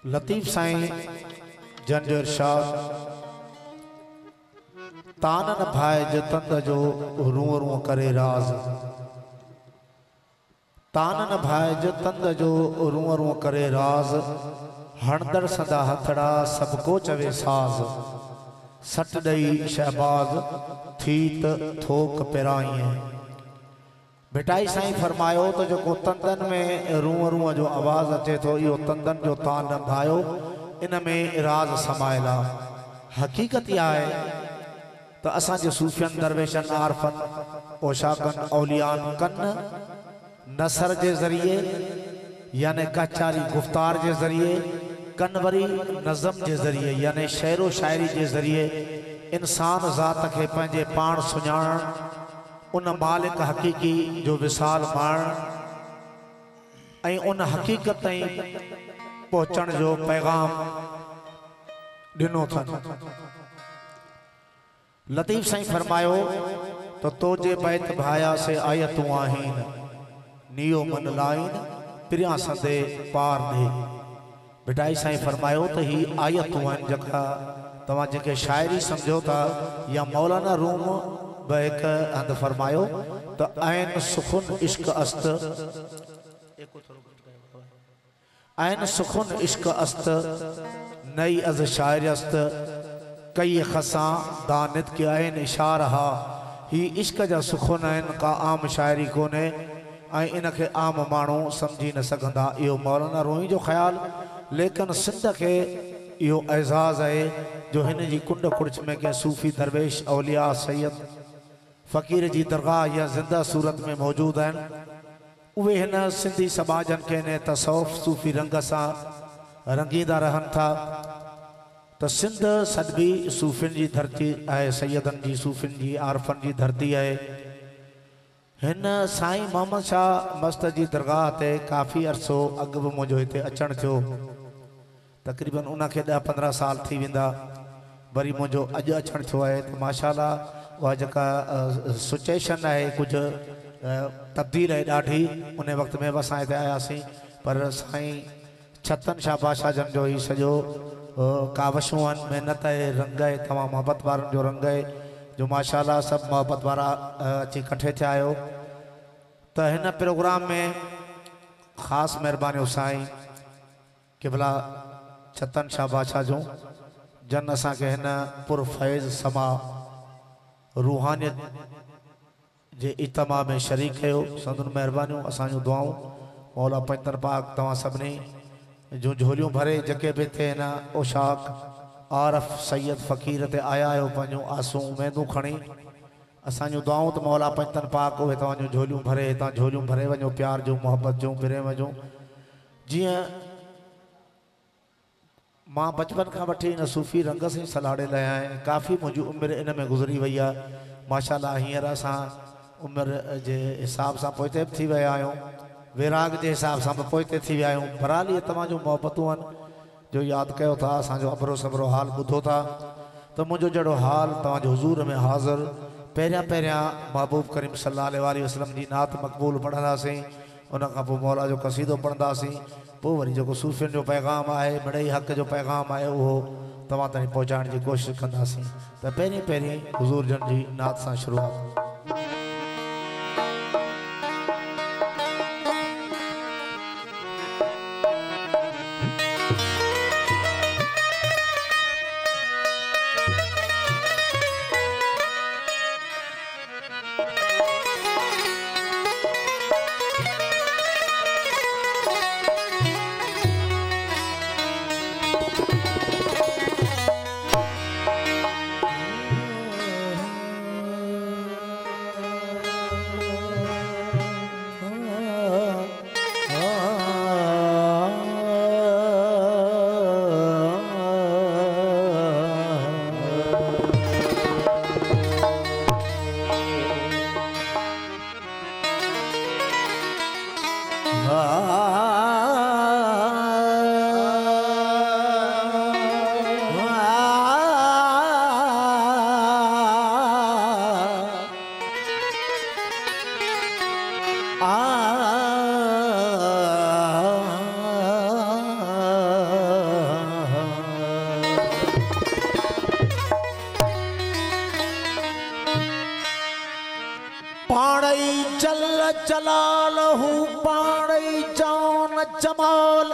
लतीफ़ साईं जन जो इरशाद तानन भाई जो तंद जो रूअ रूअ करे राज तानन भाई जो तंद जो रूअ रूअ करे राज हणदड़ सदा हथड़ा सबको चवे साज सट दई शहबाज थी थोक पिराई भिटाई साईं फरमायो तो जो तंदन में रूअ रूअ जो आवाज़ अचे तो यो तंदन जो तान भायो इन में राज समायला हकीकत यह है तो असांजे सूफियन दरवेशन आरफन ओशाकन औलियान कन नसर के जरिए यानी कचारी गुफ्तार के जरिए कनवरी नज़म के जरिए यानी शेरो शायरी के जरिए इंसान ज़ात के पंहिंजे पाण सुञाणण उन मालिक हकीकी जो विसाल माण ऐं उन हकीकत ताईं पहुंचण जो पैगाम दिनो थन। लतीफ़ साईं फरमायो तो तोजे बैत भाया से आयतूं आहिन नियो मन लाइन प्रिया सदे पार दे। भिटाई साईं फरमायो तो ही आयतूं आहिन जका तव्हां जेके शायरी समझो था या मौलाना रूम एक हंध फरमायो तो ऐन सुखुन इश्क अस्त ऐन सुखुन इश्क अस्त नई अज शायर अस्त कई खसा दानित के ऐन इशारा ही इश्क जा सुखुन आहिनि का आम शायरी कोने ऐं इनके आम माण्हू समझी न सघंदा इहो मौलाना रूमी जो ख्याल लेकिन सिंध के इहो एज़ाज़ है जो हिन जी कुंड कुड़च में के सूफ़ी दरवेश औलिया सैयद फ़कीर जी दरगाह या जिंदा सूरत में मौजूद हैं उहे हिन सिंधी समाजन के ने तसौफ़ सूफ़ी रंग सां रंगीदा रहन था तो सिंध सदबी सूफ़िन जी धरती है सैयदन जी सूफ़िन जी आरफन जी धरती है। हिन साईं मोहम्मद शाह मस्त जी दरगाह ते काफ़ी अरसो अग भी मुझो हिते अचण थियो तकरीबन उनके 10-15 साल थी वेंदा वरी मुझो अज अचण थियो है तो माशाअल्लाह वह जका सिचुएशन है कुछ तब्दील है ॾाढी उन वक्त में असां हिते आयासीं पर साईं छतन शाह बादशाह जन जो ही सॼो कावशूं आहिनि महिनत है रंग है तमामु मोहब्बत वारनि जो रंग है जो माशाअल्लाह सब मोहब्बत वारा अची कठे थिया आहियो तो हिन प्रोग्राम में ख़ासि महिरबानी साईं किबला छतन शाह बादशाह जो जन असांखे हिन पुरफैज़ समा रूहानियत जे इज्तिमा में शरीक कयो संदन महिरबानियूं असांजूं दुआऊं मौला पंजतर पाक तव्हां सभिनी जो झोलियूं भरे जेके बि थिए हिन ओशाक आरफ सैयद फ़कीर ते आया आहियो पंहिंजूं आसूं उमेदूं खणी असांजूं दुआऊं त मौला पंजतर पाक उहे तव्हांजूं झोलियूं भरे हितां झोलियूं भरे वञो प्यार जूं मोहब्बत जूं प्रेम जूं जीअं मां बचपन का वठी इन सूफ़ी रंग से सलाड़े लाया आहियां काफ़ी मुझी उम्र इन में गुज़री वही है माशाअल्लाह हींअर असां उम्र जे हिसाब से पोइते थी विया आहियूं वैराग के हिसाब से पोइते थी विया आहियूं बराली तमामु मोहब्बतूं आहिनि जो याद कयो था असांजो अबरो सबरो हाल ॿुधो था तो मुझो जड़ो हाल तव्हांजे हुज़ूर में हाज़िर पहिरियां महबूब करीम सल्लल्लाहु अलैहि वसल्लम जी नात मक़बूल पढ़ंदासीं उन खां पोइ मौला जो कसीदो पढ़ंदासीं पोइ वरी जेको सूफ़ियन जो पैगाम है मिड़ई हक़ जो पैगाम है वो तव्हां ताईं पहुचाइण जी कोशिशि कंदासीं त पहिरीं हुज़ूर जन जी नात सां शुरूआत। जलालहू पाणई जान जमाल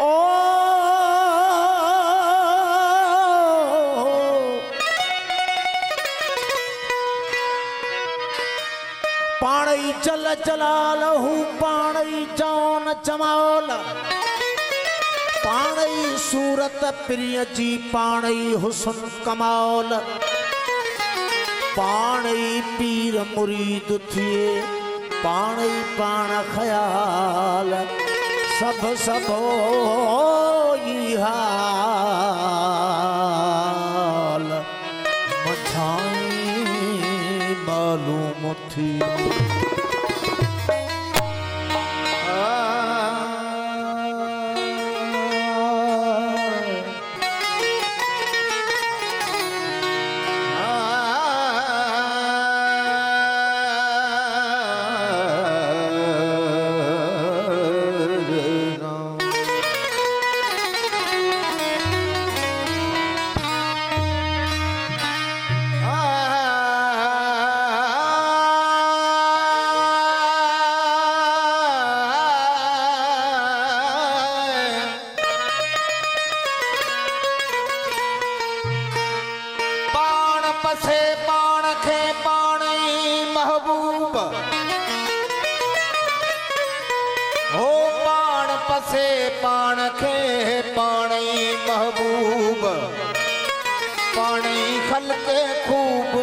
ओ पाणई जल जलालहू पाणई जान जमाल पाणई सूरत प्रिय जी पाणई हुस्न कमाल पाणई पीर मुरीद थिए पाणई पाण ख्याल सब सब ई हाल मछाई मालूम थी पसे पाण खे पाणई महबूब हो पाण पसे पाण खे पाणई महबूब पाणई खलके खूब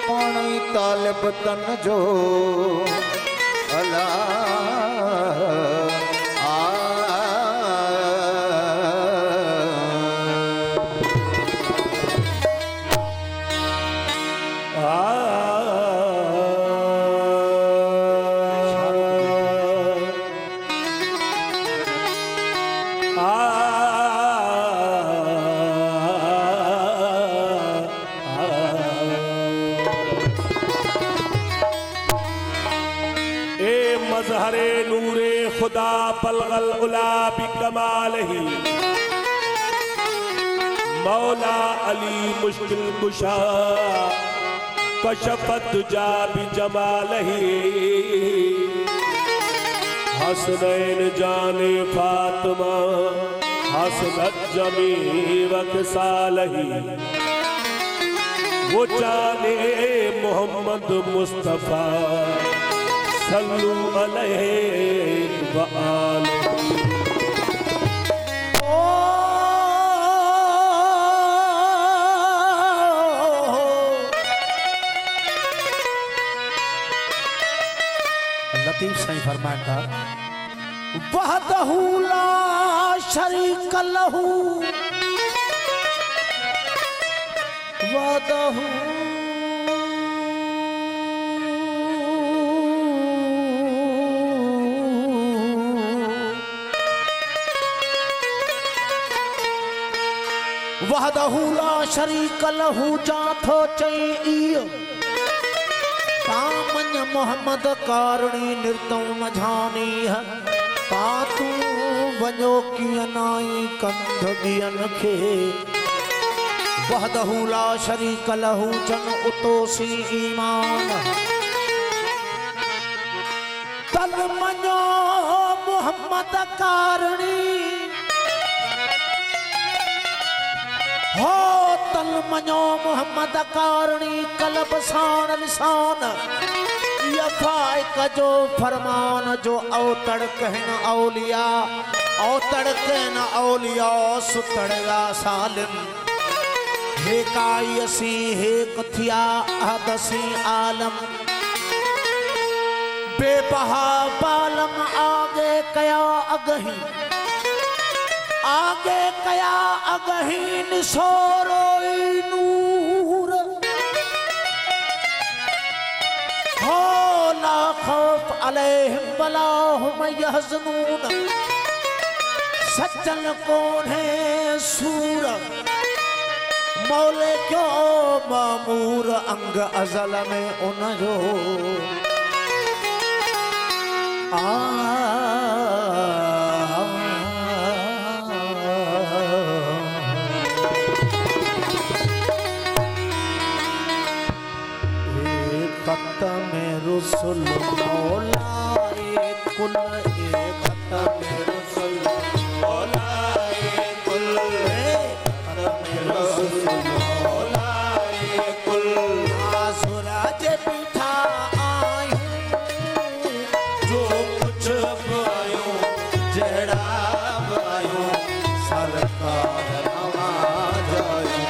पाणई तालिब तन जो अला मज़हरे नूरे खुदा बलगल उला बिकमालही मौला अली मुश्किल कुशा कशफत जा बिजमालही हसनैन जाने फातिमा हसनत जमी वकसालही वो जाने मोहम्मद मुस्तफा सल्लु अलैहि व आलिहि लतीफ सही फरमाता वहदहू ला शरीक लहू वहदहू वहदहू ला शरीक लहू जाथो चई पामन मोहम्मद कारणी निर्तौ मझानी है पातू वञो कीअं नाई कंध ॿियन खे वहदहू ला शरीक लहू जन उतोसी ईमान तल मञो मोहम्मद कारणी हो तल मञो मोहम्मद कारणी कलब साण लिसान यफाइक जो फरमान जो अवतड़ कहन औलिया अवतड़ कहन औलिया सुतड़या सालिम हे काई असी हे कथिया अहदसी आलम बेबहा बालम आगे कया अगही आगे कया अगही निसोरोई नूर हो ला खौफ अलैहिम वला हुम यहज़नून सच्चन कौन है सूर मौले क्यों मामूर अंग अज़ल में उनजो रसूल मौलाए कुल ए खत्म रसूल मौलाए कुल खत्म रसूल मौलाए कुल सूरज बिठा आयूं जो कुछ आयूं जड़ा आयूं सरकार आवाज आयूं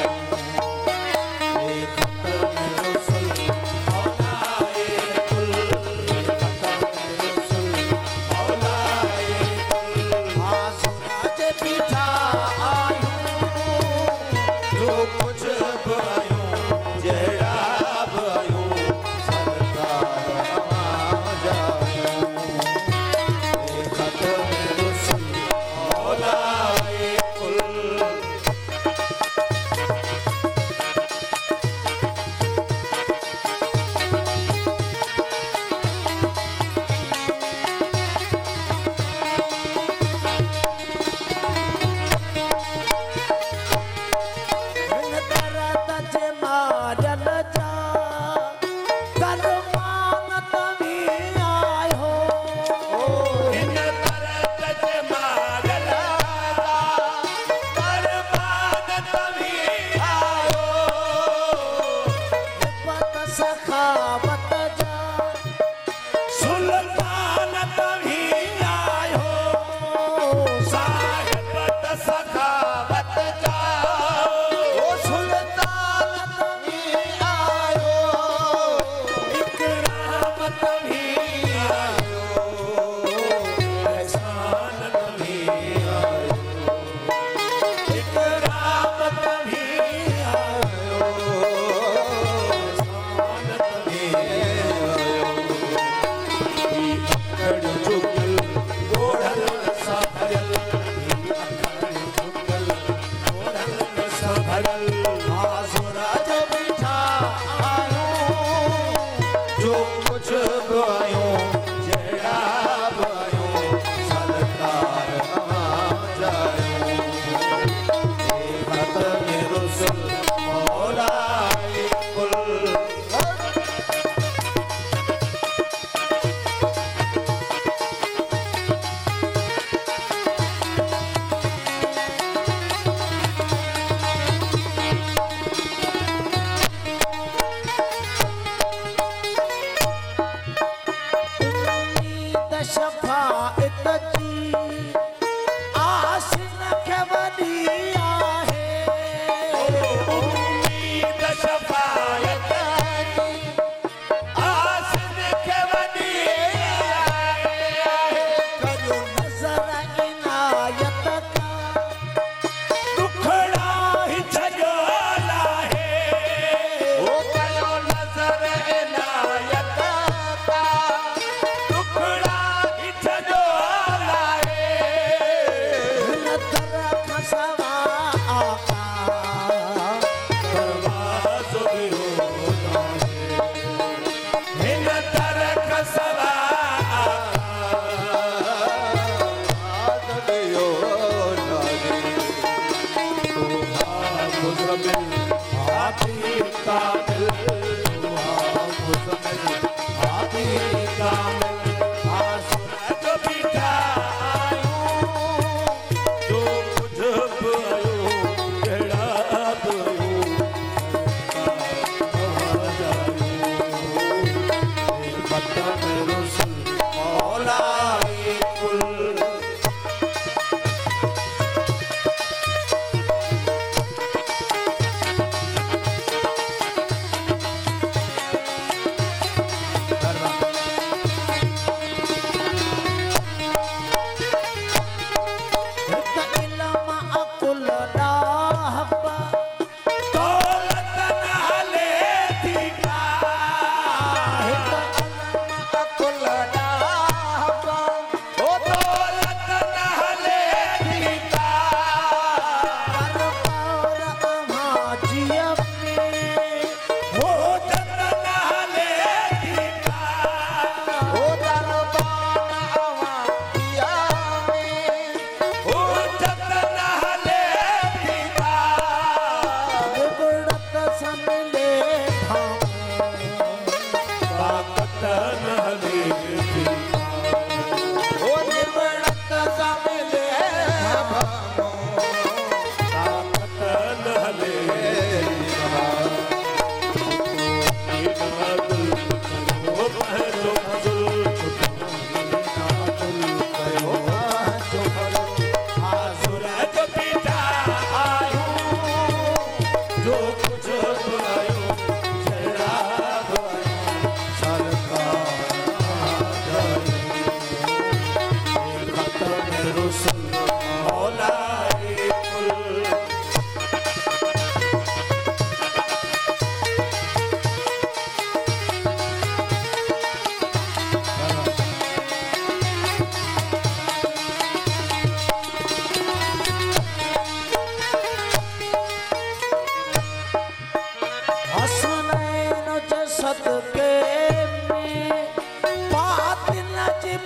रुसुल मौलाए कुल। हसनैन जे सदके में बात न जी